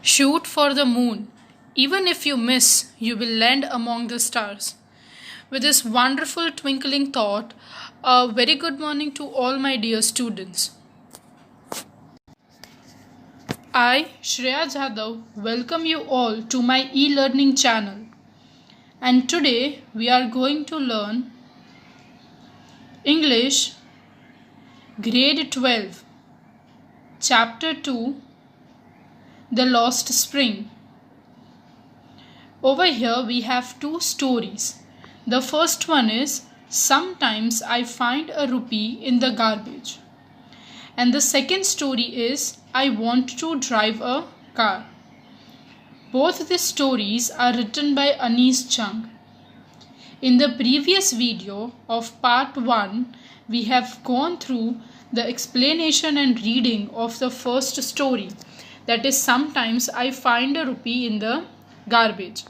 Shoot for the moon. Even if you miss, you will land among the stars. With this wonderful twinkling thought, a very good morning to all my dear students. I, Shreya Jadhav, welcome you all to my e-learning channel. And today we are going to learn English Grade 12, Chapter 2, The Lost Spring. Over here we have two stories. The first one is Sometimes I Find a Rupee in the Garbage. And the second story is I Want to Drive a Car. Both the stories are written by Anees Chung. In the previous video of part 1, we have gone through the explanation and reading of the first story, that is Sometimes I Find a Rupee in the Garbage.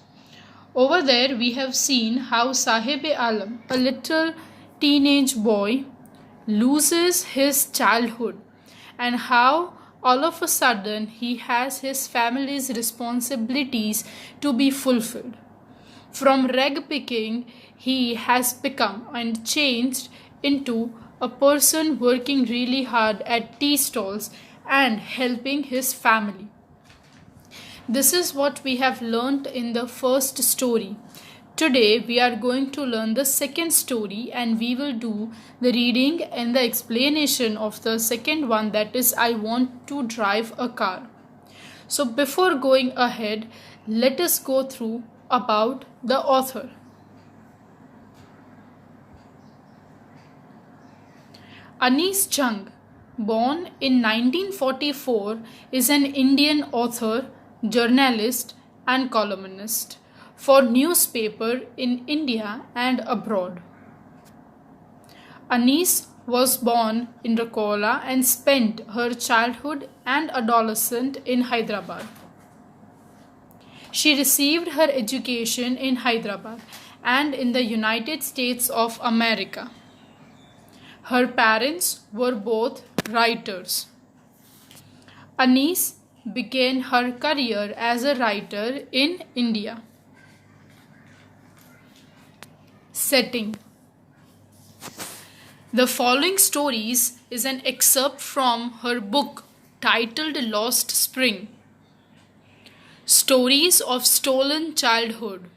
Over there we have seen how Sahib-e-Alam, a little teenage boy, loses his childhood and how all of a sudden he has his family's responsibilities to be fulfilled. From rag picking, he has become and changed into a person working really hard at tea stalls and helping his family. This is what we have learnt in the first story. Today we are going to learn the second story and we will do the reading and the explanation of the second one, that is I Want to Drive a Car. So before going ahead, let us go through about the author. Anees Chung, born in 1944, is an Indian author, journalist and columnist for newspaper in India and abroad. Anees was born in Rokola and spent her childhood and adolescence in Hyderabad. She received her education in Hyderabad and in the United States of America. Her parents were both writers. Anees began her career as a writer in India. Setting. The following stories is an excerpt from her book titled Lost Spring. Stories of Stolen Childhood.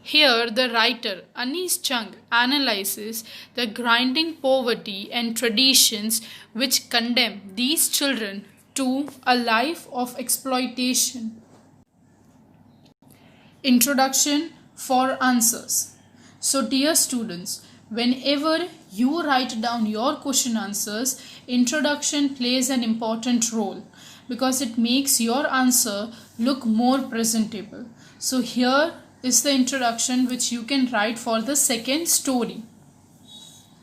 Here the writer Anees Chung analyzes the grinding poverty and traditions which condemn these children to a life of exploitation. Introduction for answers. So dear students, whenever you write down your question answers, introduction plays an important role because it makes your answer look more presentable. So here is the introduction which you can write for the second story.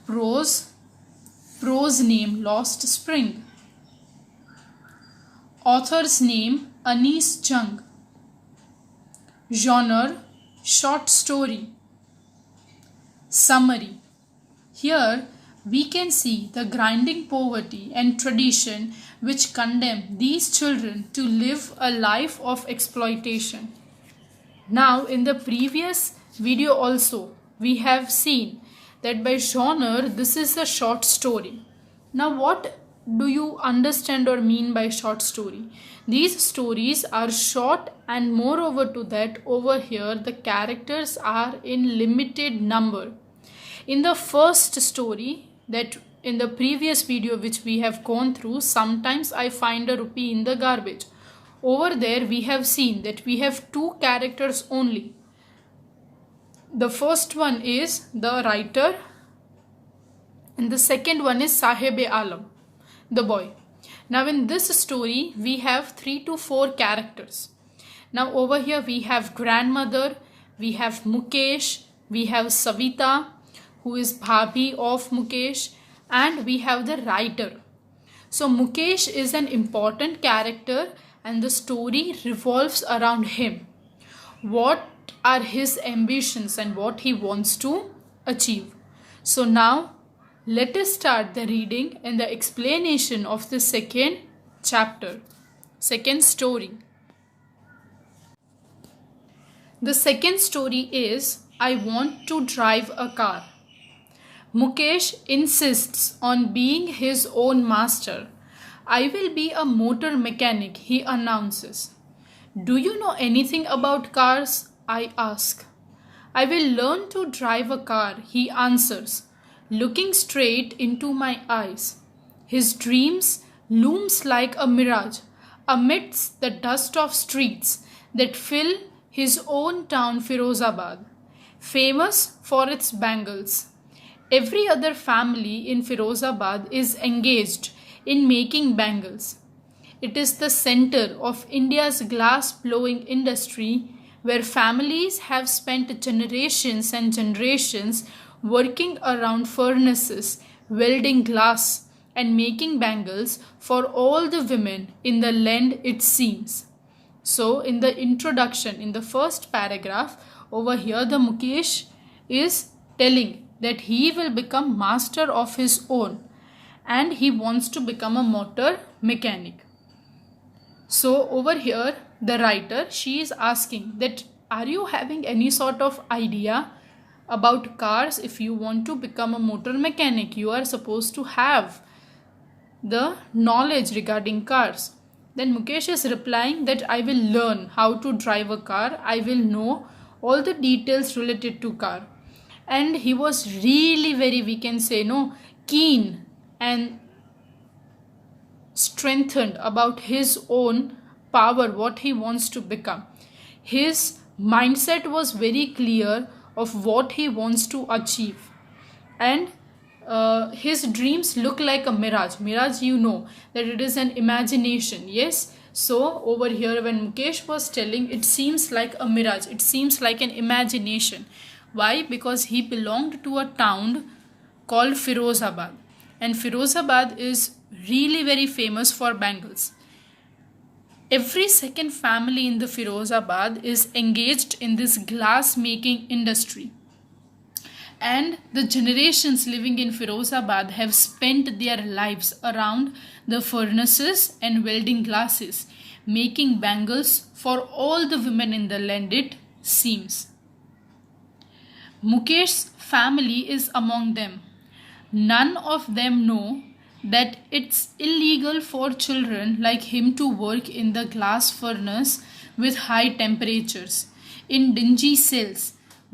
Prose name Lost Spring. Author's name Anees Chung. Genre short story. Summary. Here we can see the grinding poverty and tradition which condemn these children to live a life of exploitation. Now in the previous video also we have seen that by genre this is a short story. Now what do you understand or mean by short story? These stories are short and moreover to that over here the characters are in limited number. In the first story, that in the previous video which we have gone through, Sometimes I Find a Rupee in the Garbage. Over there we have seen that we have two characters only. The first one is the writer and the second one is Sahib-e-Alam, the boy. Now in this story we have 3 to 4 characters. Now over here we have grandmother, we have Mukesh, we have Savita who is Bhabhi of Mukesh, and we have the writer. So Mukesh is an important character and the story revolves around him. What are his ambitions and what he wants to achieve? So now let us start the reading and the explanation of the second chapter. Second story. The second story is I want to drive a car. Mukesh insists on being his own master. I will be a motor mechanic, he announces. Do you know anything about cars? I ask. I will learn to drive a car, he answers, looking straight into my eyes. His dreams looms like a mirage amidst the dust of streets that fill his own town Firozabad, famous for its bangles. Every other family in Firozabad is engaged in making bangles. It is the center of India's glass blowing industry where families have spent generations and generations working around furnaces, welding glass, and making bangles for all the women in the land, it seems. So, in the introduction, in the first paragraph, over here, the Mukesh is telling that he will become master of his own and he wants to become a motor mechanic. So over here the writer, she is asking that are you having any sort of idea about cars? If you want to become a motor mechanic, you are supposed to have the knowledge regarding cars. Then Mukesh is replying that I will learn how to drive a car. I will know all the details related to car. And he was really very, we can say, keen and strengthened about his own power, what he wants to become. His mindset was very clear of what he wants to achieve. And his dreams look like a mirage. Mirage, you know that it is an imagination. Yes. So over here when Mukesh was telling, it seems like a mirage. It seems like an imagination. Why? Because he belonged to a town called Firozabad. And Firozabad is really very famous for bangles. Every second family in the Firozabad is engaged in this glass making industry. And the generations living in Firozabad have spent their lives around the furnaces and welding glasses, making bangles for all the women in the land, it seems. Mukesh's family is among them. None of them know that it's illegal for children like him to work in the glass furnace with high temperatures, in dingy cells,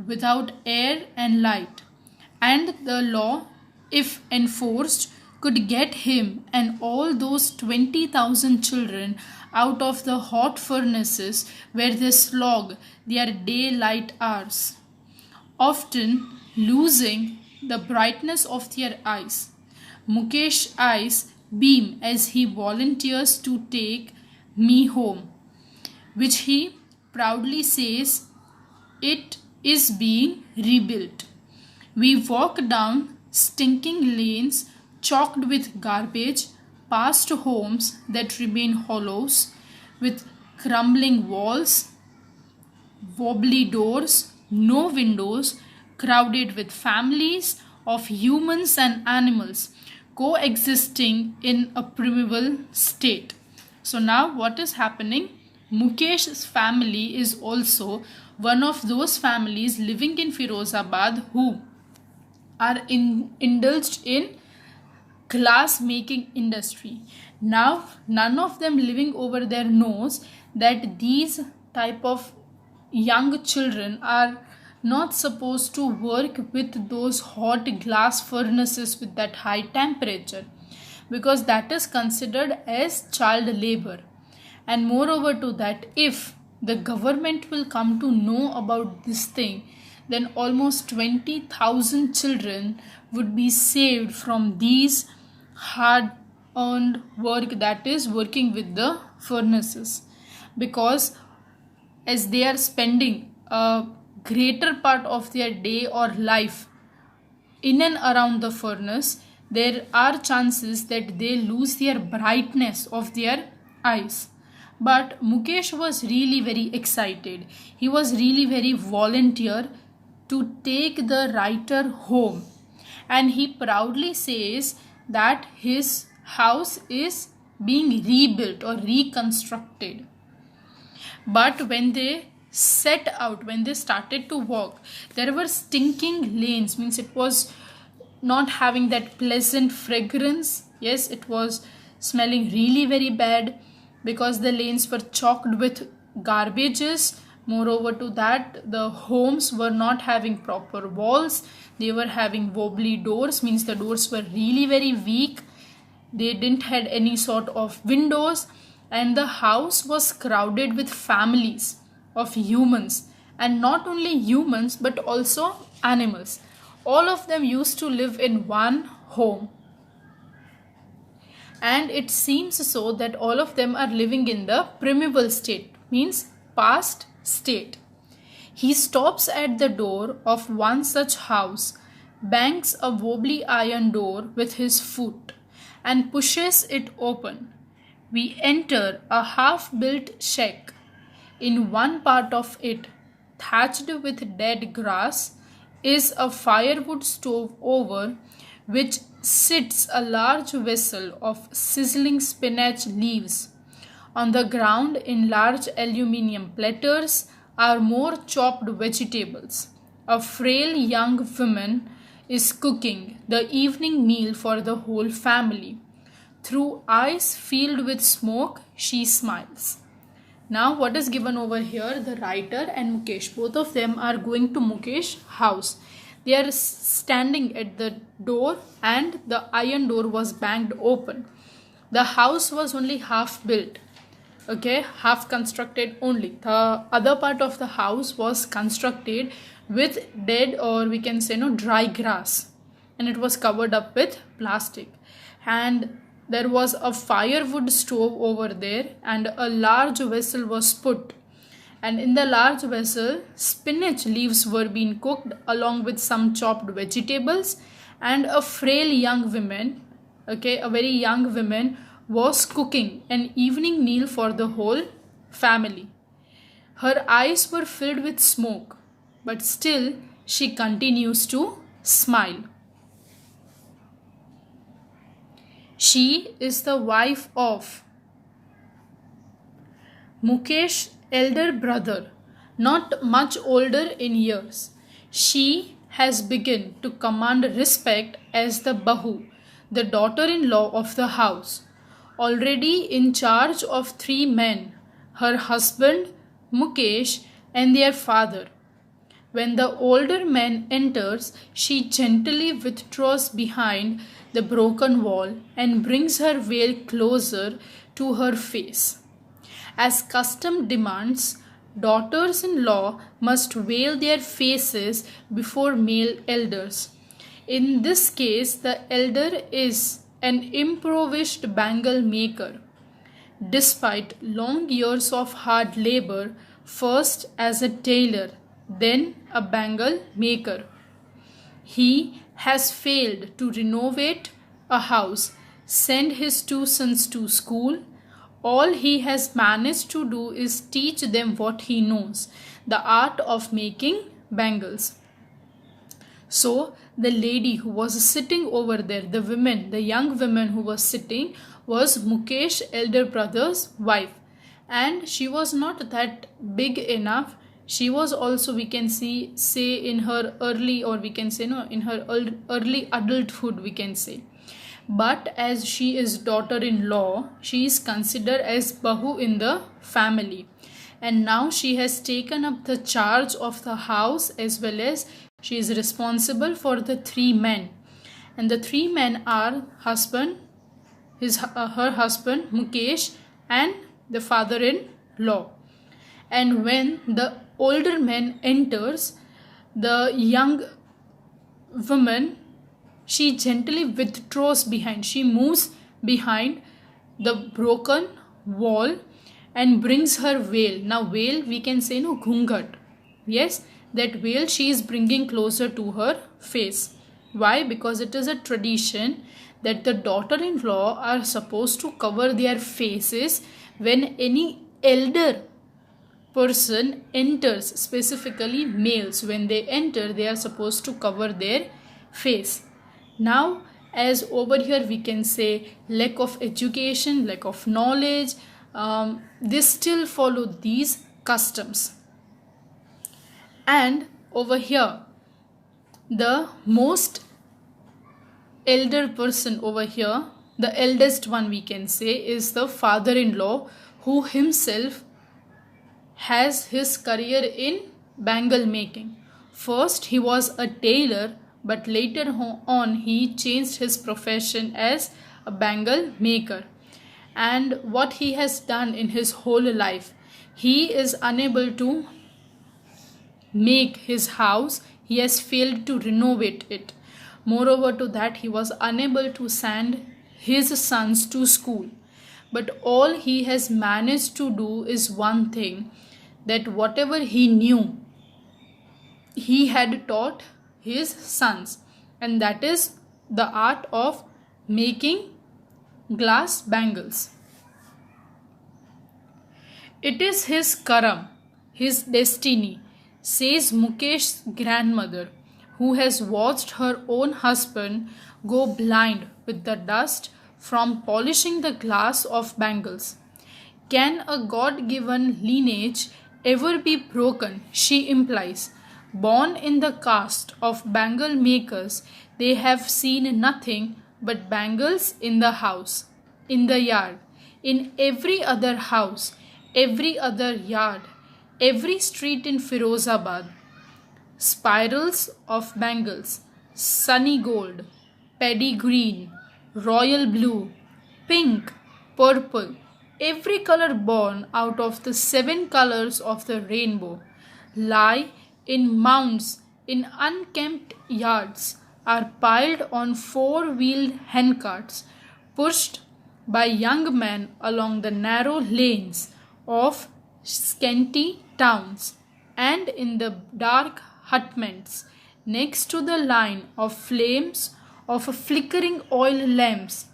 without air and light. And the law, if enforced, could get him and all those 20,000 children out of the hot furnaces where they slog their daylight hours, often losing the brightness of their eyes. Mukesh's eyes beam as he volunteers to take me home, which he proudly says it is being rebuilt. We walk down stinking lanes chalked with garbage, past homes that remain hollows, with crumbling walls, wobbly doors, no windows, crowded with families of humans and animals coexisting in a primeval state. So now what is happening? Mukesh's family is also one of those families living in Firozabad who are indulged in glass making industry. Now none of them living over there knows that these type of young children are not supposed to work with those hot glass furnaces with that high temperature, because that is considered as child labor. And moreover to that, if the government will come to know about this thing, then almost 20,000 children would be saved from these hard earned work, that is working with the furnaces, because as they are spending a greater part of their day or life in and around the furnace, there are chances that they lose their brightness of their eyes. But Mukesh was really very excited. He was really very volunteer to take the writer home. And he proudly says that his house is being rebuilt or reconstructed. But when they set out, when they started to walk, there were stinking lanes, means it was not having that pleasant fragrance. Yes, it was smelling really very bad because the lanes were choked with garbages. Moreover to that, the homes were not having proper walls. They were having wobbly doors, means the doors were really very weak. They didn't had any sort of windows, and the house was crowded with families of humans, and not only humans but also animals. All of them used to live in one home, and it seems so that all of them are living in the primeval state, means past state. He stops at the door of one such house, bangs a wobbly iron door with his foot, and pushes it open. We enter a half-built shack. In one part of it, thatched with dead grass, is a firewood stove over which sits a large vessel of sizzling spinach leaves. On the ground, in large aluminium platters, are more chopped vegetables. A frail young woman is cooking the evening meal for the whole family. Through eyes filled with smoke, she smiles. Now what is given over here, the writer and Mukesh, both of them are going to Mukesh house. They are standing at the door and the iron door was banged open. The house was only half built, okay, half constructed only. The other part of the house was constructed with dead, or we can say dry grass, and it was covered up with plastic. And there was a firewood stove over there, and a large vessel was put, and in the large vessel spinach leaves were being cooked along with some chopped vegetables. And a frail young woman, okay, a very young woman was cooking an evening meal for the whole family. Her eyes were filled with smoke, but still she continues to smile. She is the wife of Mukesh, elder brother, not much older in years. She has begun to command respect as the Bahu, the daughter-in-law of the house, already in charge of 3 men, her husband, Mukesh, and their father. When the older man enters, she gently withdraws behind the broken wall and brings her veil closer to her face. As custom demands, daughters-in-law must veil their faces before male elders. In this case, the elder is an improvised bangle maker. Despite long years of hard labor, first as a tailor, then a bangle maker, he has failed to renovate a house, send his 2 sons to school. All he has managed to do is teach them what he knows, the art of making bangles. So the lady who was sitting over there, the young woman who was sitting, was Mukesh elder brother's wife, and she was not that big enough. She was also, we can say in her early, or we can say in her early adulthood, we can say. But as she is daughter-in-law, she is considered as Bahu in the family. And now she has taken up the charge of the house, as well as she is responsible for the 3 men. And the 3 men are her husband Mukesh, and the father-in-law. And when the older man enters, the young woman, she gently withdraws behind. She moves behind the broken wall and brings her veil. Now veil, we can say ghungat. Yes, that veil she is bringing closer to her face. Why? Because it is a tradition that the daughter-in-law are supposed to cover their faces when any elder person enters, specifically males. When they enter, they are supposed to cover their face. Now as over here we can say lack of education, lack of knowledge, they still follow these customs. And over here, the most elder person over here, the eldest one we can say, is the father-in-law, who himself has his career in bangle making. First he was a tailor, but later on he changed his profession as a bangle maker. And what he has done in his whole life, he is unable to make his house, he has failed to renovate it. Moreover to that, he was unable to send his sons to school. But all he has managed to do is one thing, that whatever he knew, he had taught his sons, and that is the art of making glass bangles. It is his karam, his destiny, says Mukesh's grandmother, who has watched her own husband go blind with the dust from polishing the glass of bangles. Can a God given lineage ever be broken? She implies. Born in the caste of bangle makers, they have seen nothing but bangles in the house, in the yard, in every other house, every other yard, every street in Firozabad. Spirals of bangles, sunny gold, paddy green, royal blue, pink, purple, every color born out of the 7 colors of the rainbow, lie in mounds in unkempt yards, are piled on 4-wheeled handcarts, pushed by young men along the narrow lanes of scanty towns, and in the dark hutments next to the line of flames of flickering oil lamps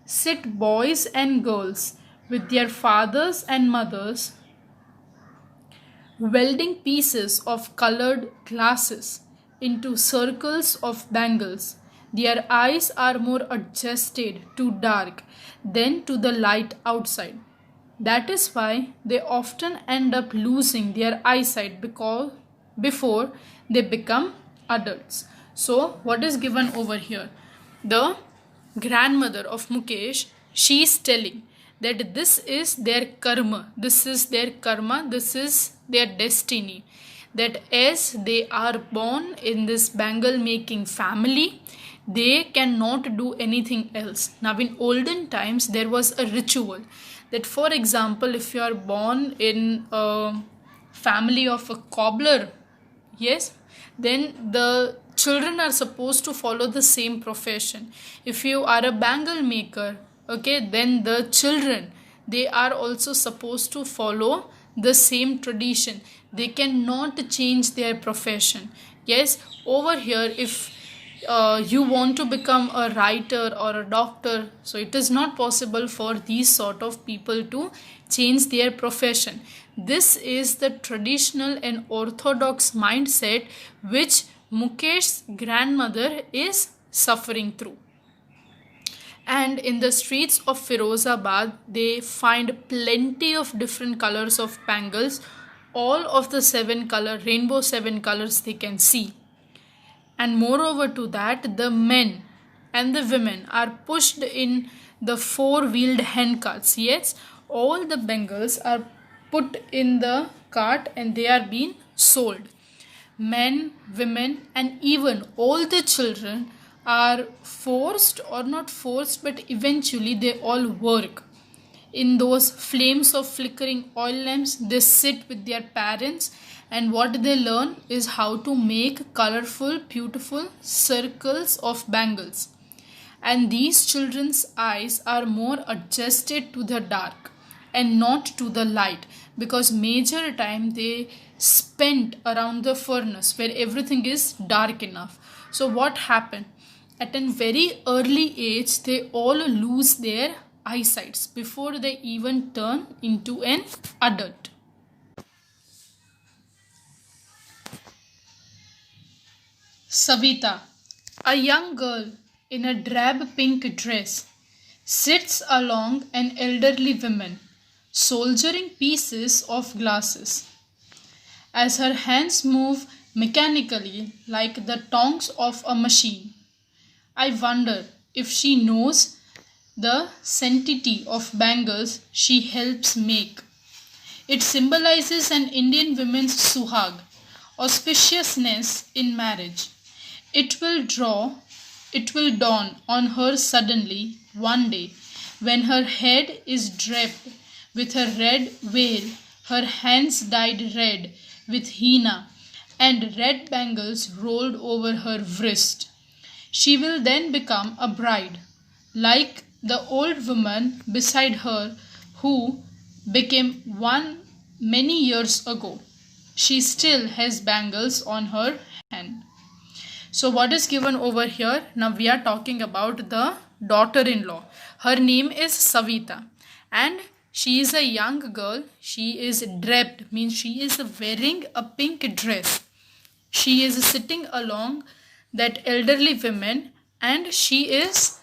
sit boys and girls with their fathers and mothers, welding pieces of colored glasses into circles of bangles. Their eyes are more adjusted to dark than to the light outside. That is why they often end up losing their eyesight before they become adults. So, what is given over here? The grandmother of Mukesh, she is telling that this is their karma, this is their karma, this is their destiny. That as they are born in this bangle making family, they cannot do anything else. Now, in olden times, there was a ritual that, for example, if you are born in a family of a cobbler, yes, then the children are supposed to follow the same profession. If you are a bangle maker, okay, then the children, they are also supposed to follow the same tradition. They cannot change their profession. Yes, over here, if you want to become a writer or a doctor, so it is not possible for these sort of people to change their profession. This is the traditional and orthodox mindset which Mukesh's grandmother is suffering through. And in the streets of Firozabad, they find plenty of different colors of bangles, all of the 7 color, rainbow 7 colors they can see. And moreover to that, the men and the women are pushed in the 4-wheeled handcarts. Yes, all the bangles are put in the cart and they are being sold. Men, women, and even all the children are forced, or not forced, but eventually they all work in those flames of flickering oil lamps. They sit with their parents, and what they learn is how to make colorful, beautiful circles of bangles. And these children's eyes are more adjusted to the dark and not to the light, because major time they spent around the furnace where everything is dark enough. So what happened? At a very early age, they all lose their eyesights before they even turn into an adult. Savita, a young girl in a drab pink dress sits along an elderly woman, soldiering pieces of glasses. As her hands move mechanically like the tongs of a machine, I wonder if she knows the sanctity of bangles she helps make. It symbolizes an Indian woman's suhag, auspiciousness in marriage. It will draw, it will dawn on her suddenly one day when her head is draped with a red veil, her hands dyed red with henna, and red bangles rolled over her wrist. She will then become a bride, like the old woman beside her who became one many years ago. She still has bangles on her hand. So, what is given over here? Now, we are talking about the daughter in law. Her name is Savita, and she is a young girl. She is draped, means she is wearing a pink dress. She is sitting along that elderly woman, and she is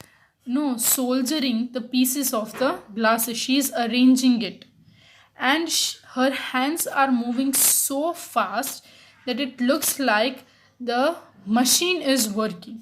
no soldiering the pieces of the glasses. She is arranging it, and her hands are moving so fast that it looks like the machine is working.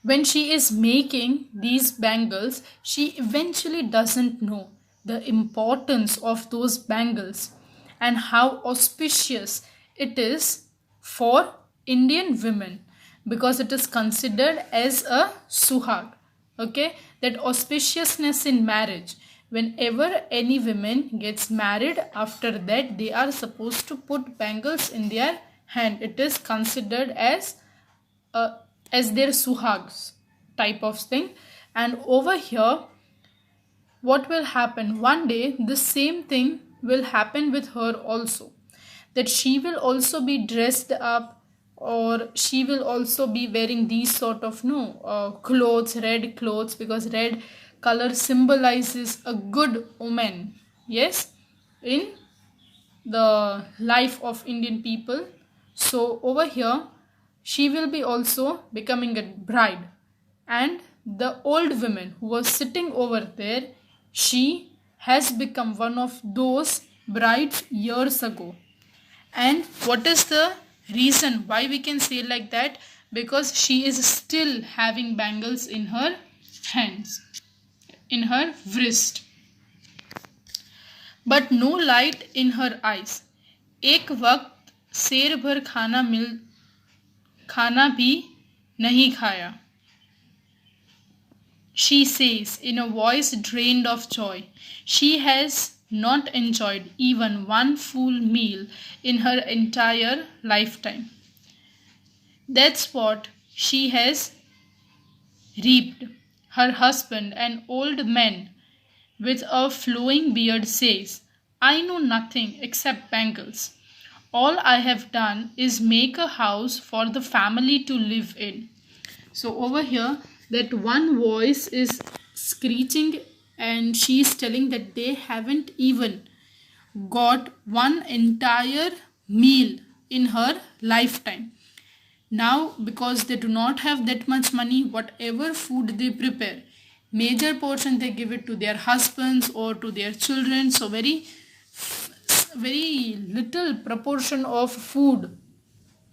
When she is making these bangles, she eventually doesn't know the importance of those bangles and how auspicious it is for Indian women, because it is considered as a suhag. Okay, that auspiciousness in marriage. Whenever any woman gets married, after that they are supposed to put bangles in their hand. It is considered uh, as their suhags type of thing. And over here, what will happen one day, the same thing will happen with her also, that she will also be dressed up, or she will also be wearing these sort of no clothes, red clothes, because red color symbolizes a good woman, yes, in the life of Indian people. So over here, she will be also becoming a bride, and the old woman who was sitting over there, she has become one of those brides years ago. And what is the reason why we can say like that? Because she is still having bangles in her hands, in her wrist, but no light in her eyes. एक वक्त शेर भर खाना भी नहीं खाया. She says in a voice drained of joy. She has not enjoyed even one full meal in her entire lifetime. That's what she has reaped. Her husband, an old man with a flowing beard, says, I know nothing except bangles. All I have done is make a house for the family to live in. So over here, that one voice is screeching, and she is telling that they haven't even got one entire meal in her lifetime. Now, because they do not have that much money, whatever food they prepare, major portion they give it to their husbands or to their children. So very little proportion of food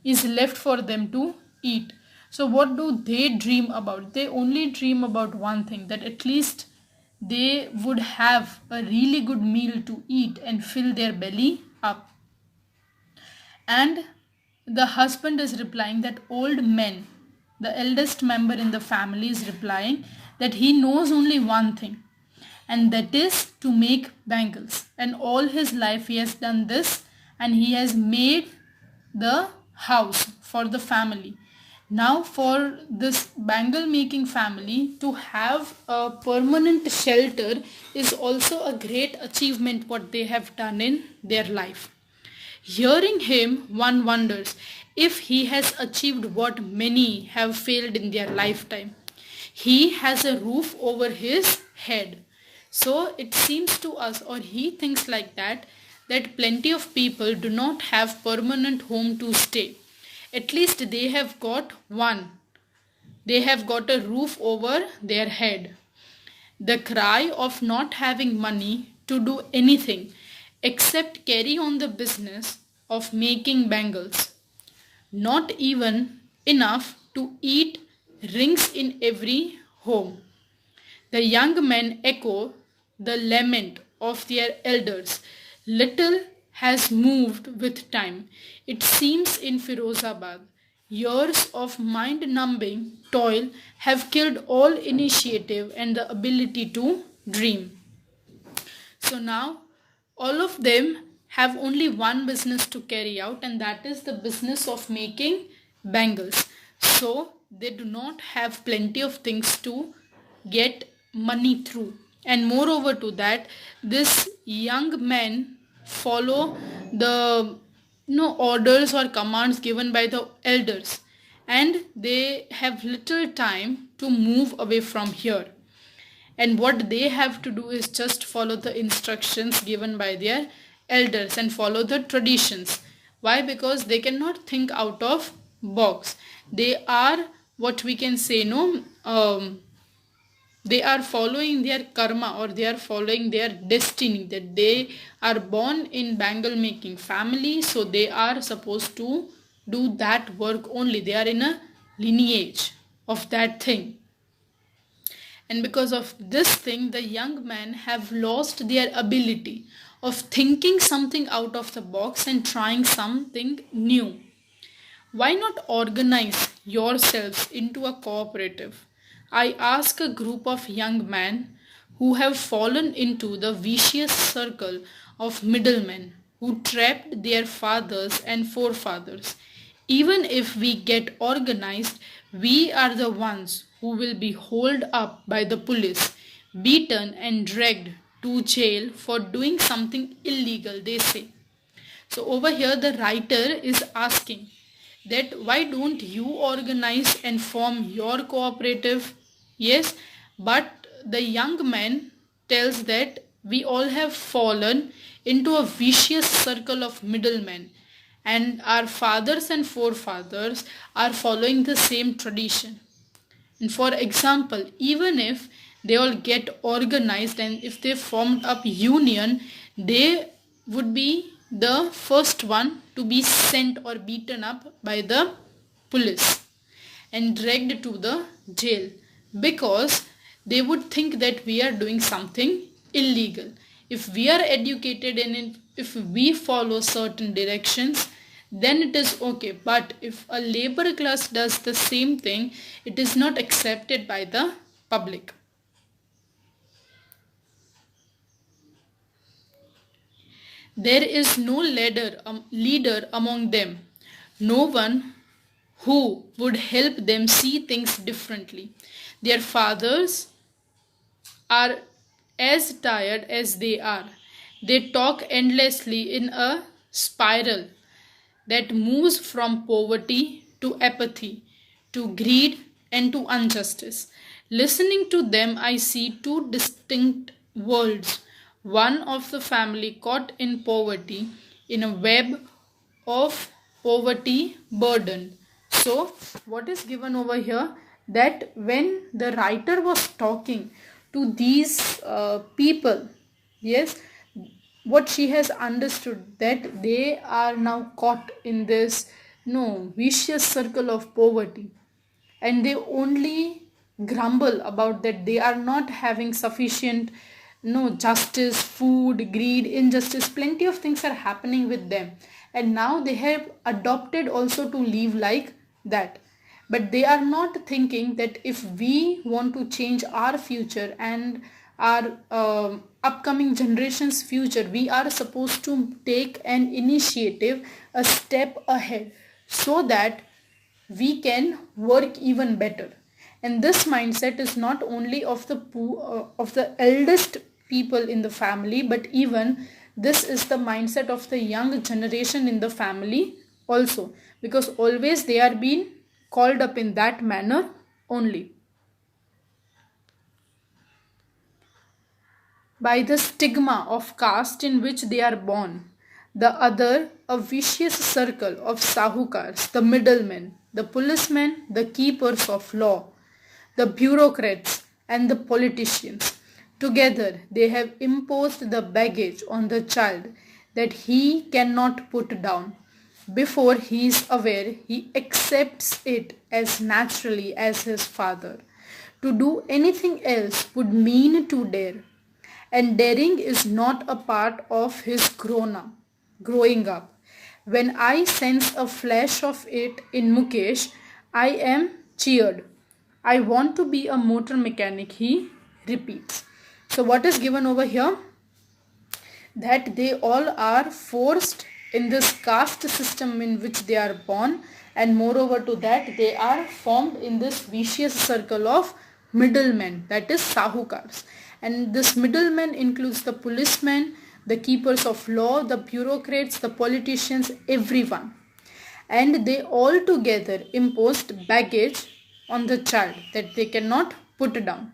is left for them to eat. So what do they dream about? They only dream about one thing, that at least they would have a really good meal to eat and fill their belly up. And the husband is replying, that old man, the eldest member in the family, is replying that he knows only one thing, and that is to make bangles. And all his life he has done this, and he has made the house for the family. Now for this bangle making family to have a permanent shelter is also a great achievement what they have done in their life. Hearing him, one wonders if he has achieved what many have failed in their lifetime. He has a roof over his head. So it seems to us, or he thinks like that plenty of people do not have permanent home to stay. At least they have got one they have got a roof over their head. The cry of not having money to do anything except carry on the business of making bangles. Not even enough to eat rings in every home. The young men echo the lament of their elders. Little has moved with time. It seems in Firozabad. Years of mind numbing toil have killed all initiative and the ability to dream. So now all of them have only one business to carry out, and that is the business of making bangles. So they do not have plenty of things to get money through. And moreover to that, this young men follow the orders or commands given by the elders, and they have little time to move away from here, and what they have to do is just follow the instructions given by their elders and follow the traditions. Why? Because they cannot think out of box. They are, what we can say, they are following their karma, or they are following their destiny, that they are born in bangle making family, so they are supposed to do that work only. They are in a lineage of that thing, and because of this thing the young men have lost their ability of thinking something out of the box and trying something new. Why not organize yourselves into a cooperative? I ask a group of young men who have fallen into the vicious circle of middlemen who trapped their fathers and forefathers. Even if we get organized, we are the ones who will be hauled up by the police, beaten and dragged to jail for doing something illegal, they say. So over here the writer is asking that why don't you organize and form your cooperative? Yes, but the young man tells that we all have fallen into a vicious circle of middlemen, and our fathers and forefathers are following the same tradition. And for example, even if they all get organized and if they formed up union, they would be the first one to be sent or beaten up by the police and dragged to the jail, because they would think that we are doing something illegal. If we are educated and if we follow certain directions, then it is okay. But if a labor class does the same thing, it is not accepted by the public. There is no leader among them, no one who would help them see things differently. Their fathers are as tired as they are. They talk endlessly in a spiral that moves from poverty to apathy, to greed and to injustice. Listening to them, I see two distinct worlds. One of the family caught in poverty, in a web of poverty burden. So, what is given over here? That when the writer was talking to these people, yes, what she has understood, that they are now caught in this vicious circle of poverty, and they only grumble about that they are not having sufficient justice, food, greed, injustice, plenty of things are happening with them, and now they have adopted also to live like that. But they are not thinking that if we want to change our future and our upcoming generations future, we are supposed to take an initiative, a step ahead, so that we can work even better. And this mindset is not only of the eldest people in the family, but even this is the mindset of the young generation in the family also, because always they are being called up in that manner only. By the stigma of caste in which they are born. The other, a vicious circle of sahukars, the middlemen, the policemen, the keepers of law. the bureaucrats, and the politicians. Together, they have imposed the baggage on the child that he cannot put down. Before he is aware, he accepts it as naturally as his father. To do anything else would mean to dare, and daring is not a part of his growing up. When I sense a flash of it in Mukesh, I am cheered. I want to be a motor mechanic, he repeats. So, what is given over here? That they all are forced in this caste system in which they are born, and moreover to that they are formed in this vicious circle of middlemen, that is sahukars. And this middlemen includes the policemen, the keepers of law, the bureaucrats, the politicians, everyone. And they all together imposed baggage on the child that they cannot put down.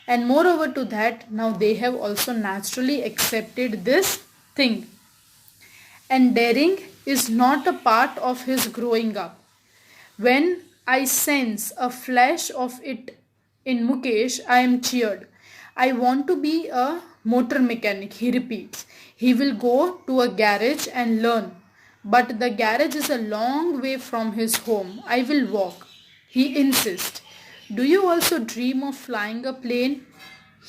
And moreover to that, now they have also naturally accepted this thing. And daring is not a part of his growing up. When I sense a flash of it in Mukesh, I am cheered. I want to be a motor mechanic, he repeats. He will go to a garage and learn. But the garage is a long way from his home. I will walk, he insists. Do you also dream of flying a plane?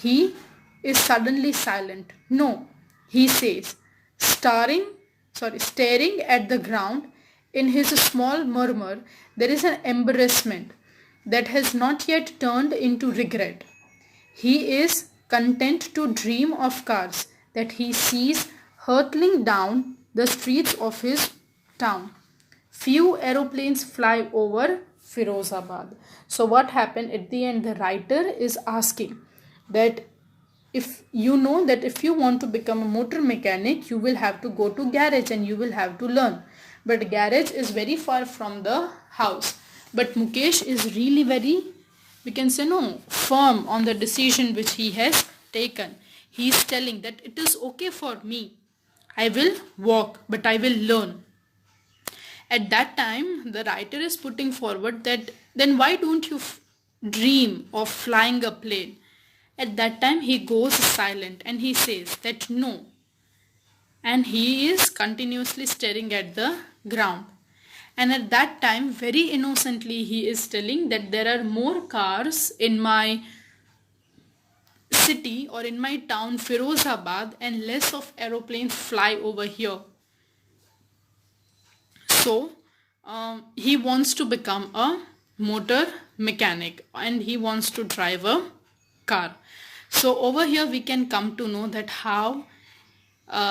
He is suddenly silent. No, he says, staring at the ground. In his small murmur, there is an embarrassment that has not yet turned into regret. He is content to dream of cars that he sees hurtling down the streets of his town. Few aeroplanes fly over Firozabad. So what happened at the end? The writer is asking that if you know that if you want to become a motor mechanic, you will have to go to garage and you will have to learn. But garage is very far from the house. But Mukesh is really very, we can say no, firm on the decision which he has taken. He is telling that it is okay for me. I will walk, but I will learn. At that time, the writer is putting forward that then why don't you dream of flying a plane? At that time, he goes silent and he says that no. And he is continuously staring at the ground. And at that time, very innocently, he is telling that there are more cars in my city or in my town, Firozabad, and less of aeroplanes fly over here. So, he wants to become a motor mechanic and he wants to drive a car. So, over here we can come to know that how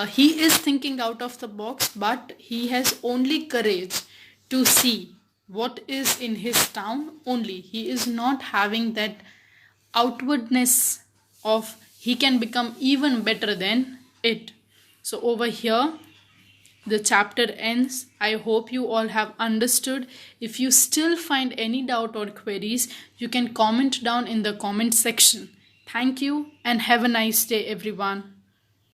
he is thinking out of the box, but he has only courage to see what is in his town only. He is not having that outwardness of he can become even better than it. So over here the chapter ends. I hope you all have understood. If you still find any doubt or queries, you can comment down in the comment section. Thank you and have a nice day everyone.